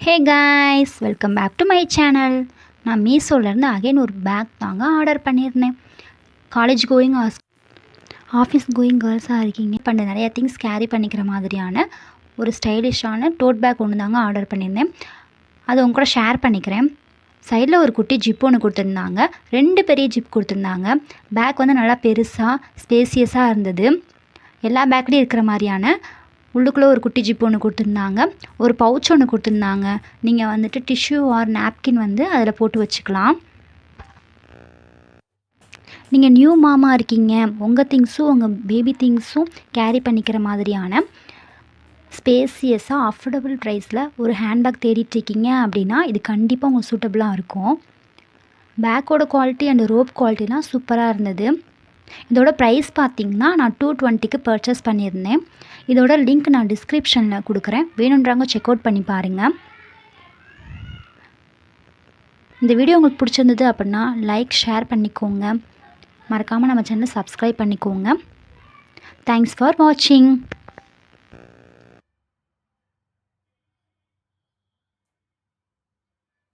Hey guys, welcome back to my channel. நான் மீஷோலேருந்து again ஒரு பேக் தாங்க ஆர்டர் பண்ணியிருந்தேன். காலேஜ் கோயிங் ஆஃபீஸ் கோயிங் கேர்ள்ஸாக இருக்கீங்க பண்ண நிறையா திங்ஸ் கேரி பண்ணிக்கிற மாதிரியான ஒரு ஸ்டைலிஷான டோட் பேக் ஒன்று தாங்க ஆர்டர் பண்ணியிருந்தேன். அதை உங்க கூட ஷேர் பண்ணிக்கிறேன். சைடில் ஒரு குட்டி ஜிப் ஒன்று கொடுத்துருந்தாங்க, 2 பெரிய ஜிப் கொடுத்துருந்தாங்க. பேக் வந்து நல்லா பெருசாக ஸ்பேசியஸாக இருந்தது. எல்லா பேக்லேயும் இருக்கிற மாதிரியான உள்ளுக்குள்ளே ஒரு குட்டி ஜிப் ஒன்று கொடுத்துருந்தாங்க. ஒரு பவுச் ஒன்று கொடுத்துருந்தாங்க. நீங்கள் வந்துட்டு டிஷ்யூ ஆர் நாப்கின் வந்து அதில் போட்டு வச்சுக்கலாம். நீங்கள் நியூ மாமா இருக்கீங்க, உங்கள் திங்ஸும் உங்கள் பேபி திங்ஸும் கேரி பண்ணிக்கிற மாதிரியான ஸ்பேசியஸாக அஃபோர்டபுள் ப்ரைஸில் ஒரு ஹேண்ட்பேக் தேடிட்டுருக்கீங்க அப்படின்னா இது கண்டிப்பாக உங்களுக்கு சூட்டபுளாக இருக்கும். பேக்கோட குவாலிட்டி அண்ட் ரோப் குவாலிட்டிலாம் சூப்பராக இருந்தது. இதோட ப்ரைஸ் பார்த்திங்கன்னா நான் 220க்கு பர்ச்சேஸ் பண்ணியிருந்தேன். இதோட லிங்க் நான் டிஸ்கிரிப்ஷனில் கொடுக்குறேன், வேணுன்றவங்க செக் அவுட் பண்ணி பாருங்கள். இந்த வீடியோ உங்களுக்கு பிடிச்சிருந்தது அப்படின்னா லைக் ஷேர் பண்ணிக்கோங்க. மறக்காமல் நம்ம சேனலை சப்ஸ்கிரைப் பண்ணிக்கோங்க. தேங்க்ஸ் ஃபார் வாட்சிங்.